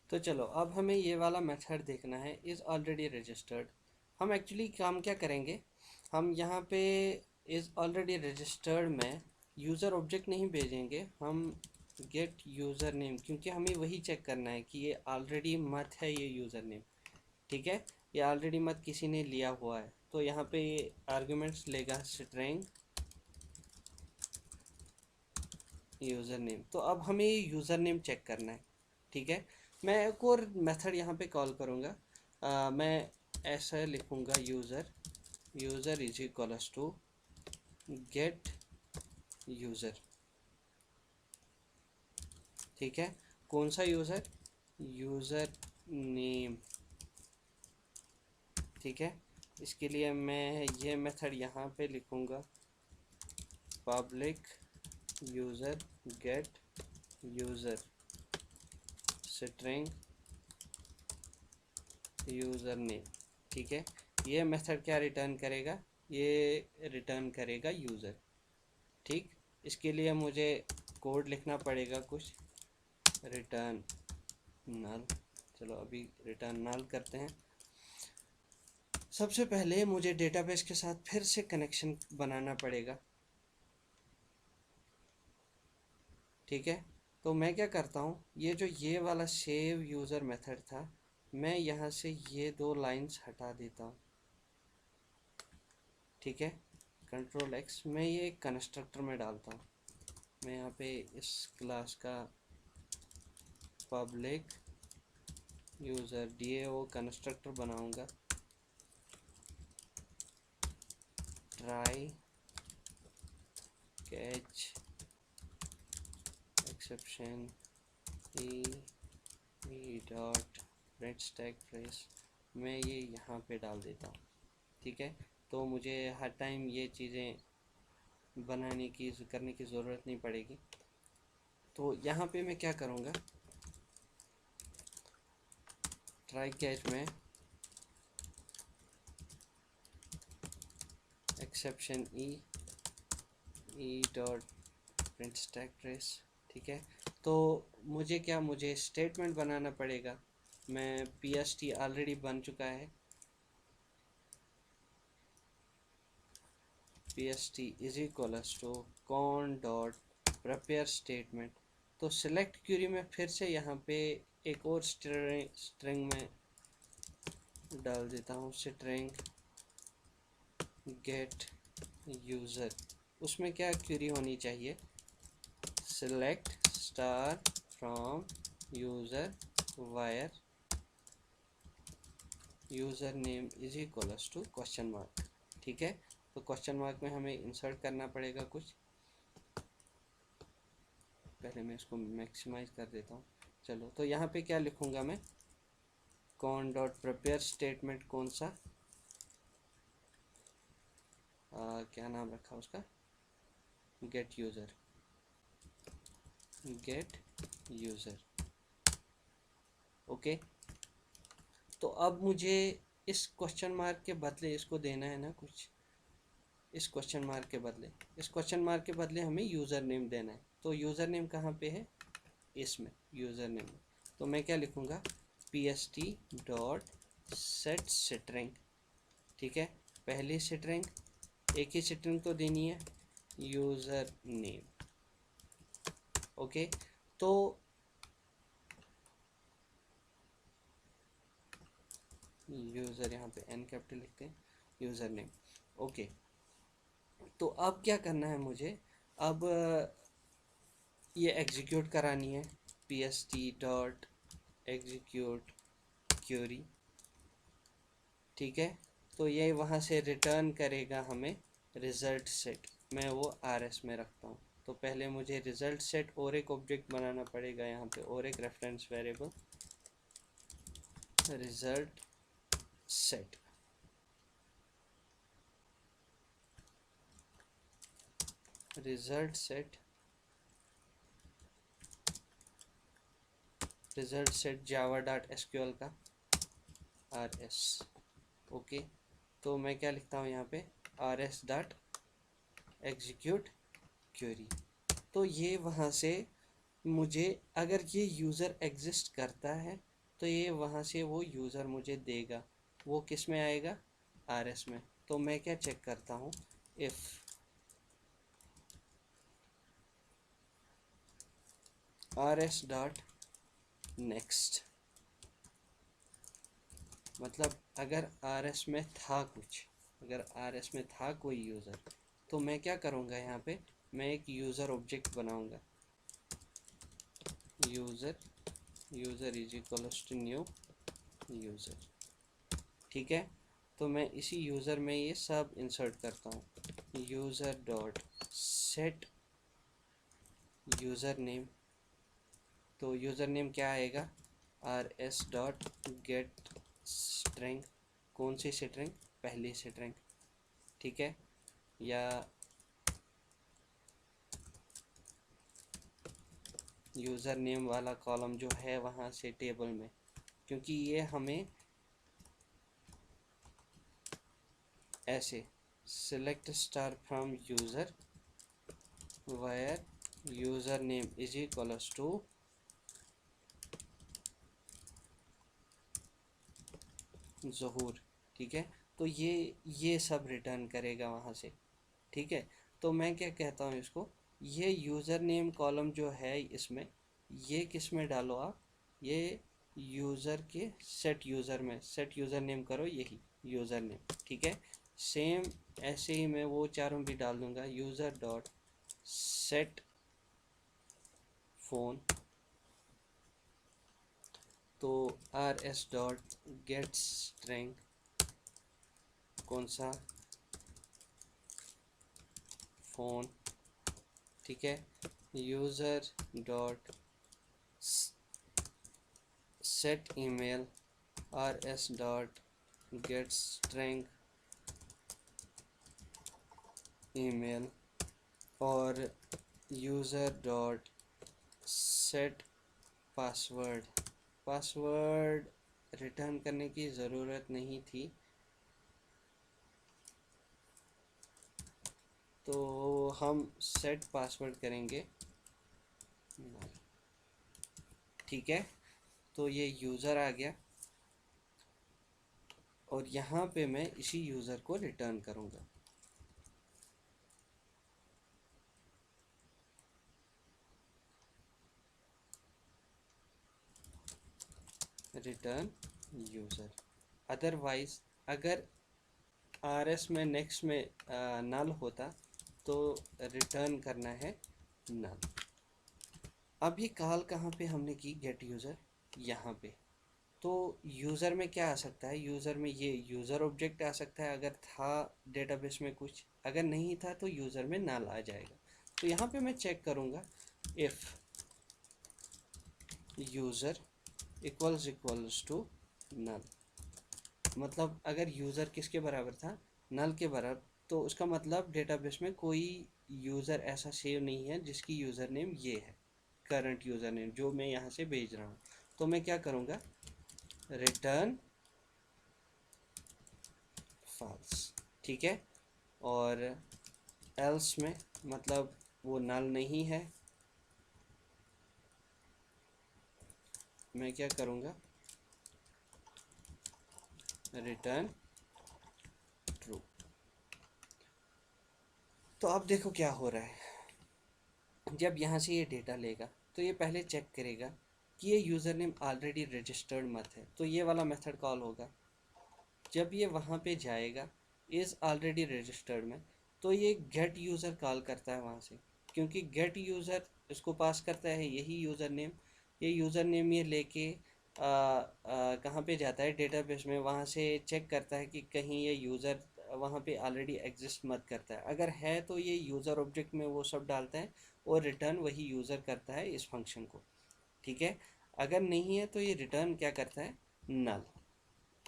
तो चलो अब हमें ये वाला मेथड देखना है, इज़ ऑलरेडी रजिस्टर्ड। हम एक्चुअली काम क्या करेंगे, हम यहाँ पे इज़ ऑलरेडी रजिस्टर्ड में यूज़र ऑब्जेक्ट नहीं भेजेंगे, हम गेट यूज़र नेम, क्योंकि हमें वही चेक करना है कि ये ऑलरेडी मत है ये यूज़र नेम, ठीक है। ये ऑलरेडी मत किसी ने लिया हुआ है, तो यहाँ पे ये आर्गुमेंट्स लेगा स्ट्रिंग यूज़र नेम। तो अब हमें यूज़र नेम चेक करना है, ठीक है। मैं एक और मेथड यहाँ पे कॉल करूँगा, मैं ऐसा लिखूँगा user is equals to get user, ठीक है। कौन सा यूज़र, यूज़र नेम, ठीक है। इसके लिए मैं ये मेथड यहाँ पे लिखूँगा public user gate user string user name, ठीक है। ये मेथड क्या रिटर्न करेगा, ये रिटर्न करेगा यूज़र, ठीक। इसके लिए मुझे कोड लिखना पड़ेगा कुछ, रिटर्न नल। चलो अभी रिटर्न नल करते हैं। सबसे पहले मुझे डेटाबेस के साथ फिर से कनेक्शन बनाना पड़ेगा, ठीक है। तो मैं क्या करता हूँ, ये जो ये वाला सेव यूज़र मेथड था, मैं यहाँ से ये दो लाइंस हटा देता हूँ, ठीक है। कंट्रोल एक्स, मैं ये कंस्ट्रक्टर में डालता हूँ। मैं यहाँ पे इस क्लास का पब्लिक यूज़र DAO कंस्ट्रक्टर बनाऊँगा, try catch exception E dot print stack trace, मैं ये यहाँ पे डाल देता हूँ, ठीक है। तो मुझे हर टाइम ये चीज़ें बनाने की करने की ज़रूरत नहीं पड़ेगी। तो यहाँ पे मैं क्या करूँगा, ट्राई कैच में exception E dot print stack trace, ठीक है। तो मुझे स्टेटमेंट बनाना पड़ेगा। मैं PST ऑलरेडी बन चुका है, PST is equals to con dot prepare statement. तो सिलेक्ट क्यूरी में फिर से यहाँ पे एक और स्ट्रिंग में डाल देता हूँ, स्ट्रिंग गेट यूज़र। उसमें क्या क्यूरी होनी चाहिए, select star from user where user name is equals to question mark, ठीक है। तो क्वेश्चन मार्क में हमें इंसर्ट करना पड़ेगा कुछ। पहले मैं इसको मैक्सिमाइज कर देता हूँ। चलो तो यहाँ पे क्या लिखूँगा मैं, कॉन डॉट प्रिपेयर स्टेटमेंट कौन सा, क्या नाम रखा उसका, गेट यूज़र ओके। तो अब मुझे इस क्वेश्चन मार्क के बदले इसको देना है ना कुछ, इस क्वेश्चन मार्क के बदले हमें यूज़र नेम देना है। तो यूज़र नेम कहाँ पे है, इसमें यूज़र नेम में। तो मैं क्या लिखूँगा, PST डॉट सेट स्ट्रिंग, ठीक है। पहली स्ट्रिंग, एक ही स्ट्रिंग तो देनी है, यूज़र नेम, ओके। तो यूज़र यहाँ पे N कैपिटल लिखते हैं, यूज़र नेम, ओके। तो अब क्या करना है मुझे, अब ये एग्जीक्यूट करानी है, PST डॉट एग्जीक्यूट क्यूरी, ठीक है। तो ये वहाँ से रिटर्न करेगा हमें रिज़ल्ट सेट, मैं वो RS में रखता हूँ। तो पहले मुझे रिज़ल्ट सेट और एक ऑब्जेक्ट बनाना पड़ेगा यहाँ पे, और एक reference variable result set, result set Java dot SQL का RS, ओके। तो मैं क्या लिखता हूँ यहाँ पे, RS डॉट एग्जीक्यूट क्वेरी। तो ये वहाँ से मुझे, अगर ये यूज़र एग्जिस्ट करता है तो ये वहाँ से वो यूज़र मुझे देगा, वो किस में आएगा, RS में। तो मैं क्या चेक करता हूँ, इफ़ RS डॉट नेक्स्ट, मतलब अगर RS में था कुछ, अगर RS में था कोई यूज़र, तो मैं क्या करूँगा, यहाँ पे मैं एक यूज़र ऑब्जेक्ट बनाऊँगा, user is equals to new user. ठीक है, तो मैं इसी यूज़र में ये सब इंसर्ट करता हूँ, user dot set user name. तो यूज़र नेम क्या आएगा, RS डॉट गेट स्ट्रिंग, कौन सी स्ट्रिंग, पहली स्ट्रिंग। ठीक है, या यूज़र नेम वाला कॉलम जो है वहाँ से टेबल में, क्योंकि ये हमें ऐसे select star from user where user name is equals to Zahoor. ठीक है, तो ये सब रिटर्न करेगा वहाँ से। ठीक है, तो मैं क्या कहता हूँ इसको, ये यूज़र नेम कॉलम जो है इसमें, ये किस में डालो आप, ये यूज़र के सेट यूज़र में, सेट यूज़र नेम करो, यही यूज़र नेम। ठीक है, सेम ऐसे ही मैं वो चारों भी डाल दूँगा, यूज़र डॉट सेट फ़ोन, तो RS डॉट गेट स्ट्रिंग, कौन सा, फ़ोन। ठीक है, user dot set email, RS dot get string email, और user dot set password. Password return करने की ज़रूरत नहीं थी, तो हम सेट पासवर्ड करेंगे। ठीक है, तो ये यूज़र आ गया, और यहाँ पे मैं इसी यूज़र को रिटर्न करूँगा। Return user. अदरवाइज अगर RS में नेक्स्ट में नल होता तो रिटर्न करना है नल। अब ये कॉल कहाँ पे हमने की, गेट यूज़र, यहाँ पे। तो यूज़र में क्या आ सकता है, यूज़र में ये यूज़र ऑब्जेक्ट आ सकता है अगर था डेटाबेस में कुछ, अगर नहीं था तो यूज़र में नल आ जाएगा। तो यहाँ पे मैं चेक करूँगा, if user equals to null, मतलब अगर यूज़र किसके बराबर था, नल के बराबर, तो उसका मतलब डेटाबेस में कोई यूज़र ऐसा सेव नहीं है जिसकी यूज़र नेम ये है, करंट यूज़र नेम जो मैं यहाँ से भेज रहा हूँ। तो मैं क्या करूँगा, रिटर्न फॉल्स। ठीक है, और एल्स में मतलब वो नल नहीं है, मैं क्या करूँगा, रिटर्न ट्रू। तो अब देखो क्या हो रहा है, जब यहाँ से ये डेटा लेगा तो ये पहले चेक करेगा कि ये यूज़र नेम ऑलरेडी रजिस्टर्ड मत है, तो ये वाला मेथड कॉल होगा। जब ये वहाँ पे जाएगा इज़ ऑलरेडी रजिस्टर्ड में, तो ये गेट यूज़र कॉल करता है वहाँ से, क्योंकि गेट यूज़र इसको पास करता है यही यूज़र नेम। ये यूज़र नेम ये लेके कहाँ पे जाता है, डेटाबेस में, वहाँ से चेक करता है कि कहीं ये यूज़र वहाँ पे ऑलरेडी एग्जिस्ट मत करता है, अगर है तो ये यूज़र ऑब्जेक्ट में वो सब डालता है और रिटर्न वही यूज़र करता है इस फंक्शन को। ठीक है, अगर नहीं है तो ये रिटर्न क्या करता है, नल।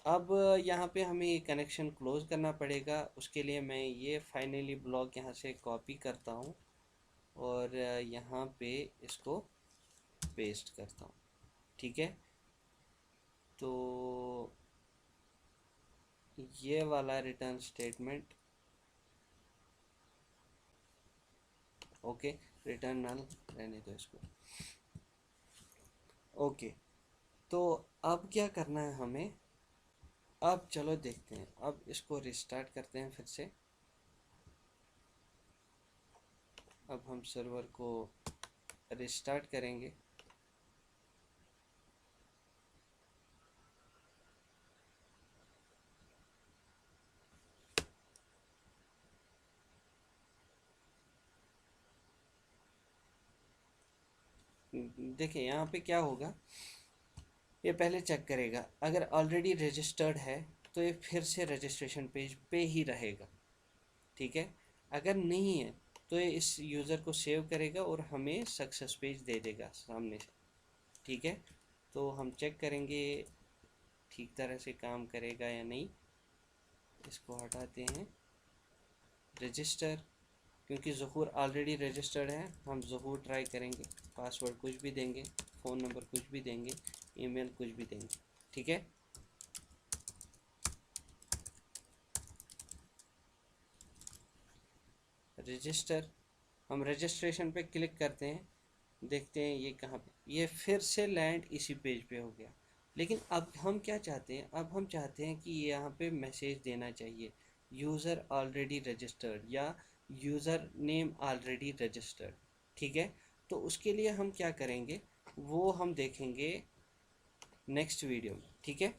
अब यहाँ पे हमें ये कनेक्शन क्लोज करना पड़ेगा, उसके लिए मैं ये फाइनली ब्लॉक यहाँ से कॉपी करता हूँ और यहाँ पे इसको पेस्ट करता हूँ। ठीक है, तो ये वाला रिटर्न स्टेटमेंट, ओके, रिटर्न नल रहने दो इसको। ओके, तो अब क्या करना है हमें, अब चलो देखते हैं, अब इसको रिस्टार्ट करते हैं फिर से। अब हम सर्वर को रिस्टार्ट करेंगे। देखिए यहाँ पे क्या होगा, ये पहले चेक करेगा, अगर ऑलरेडी रजिस्टर्ड है तो ये फिर से रजिस्ट्रेशन पेज पे ही रहेगा, ठीक है। अगर नहीं है तो ये इस यूज़र को सेव करेगा और हमें सक्सेस पेज दे देगा सामने से, ठीक है। तो हम चेक करेंगे ठीक तरह से काम करेगा या नहीं। इसको हटाते हैं, रजिस्टर, क्योंकि ज़हूर ऑलरेडी रजिस्टर्ड है, हम ज़हूर ट्राई करेंगे। पासवर्ड कुछ भी देंगे, फ़ोन नंबर कुछ भी देंगे, ईमेल कुछ भी देंगे, ठीक है। रजिस्टर, हम रजिस्ट्रेशन पे क्लिक करते हैं, देखते हैं ये कहाँ पे, ये फिर से लैंड इसी पेज पे हो गया। लेकिन अब हम क्या चाहते हैं, अब हम चाहते हैं कि यहाँ पे मैसेज देना चाहिए यूज़र ऑलरेडी रजिस्टर्ड या यूज़र नेम ऑलरेडी रजिस्टर्ड, ठीक है। तो उसके लिए हम क्या करेंगे वो हम देखेंगे नेक्स्ट वीडियो में, ठीक है।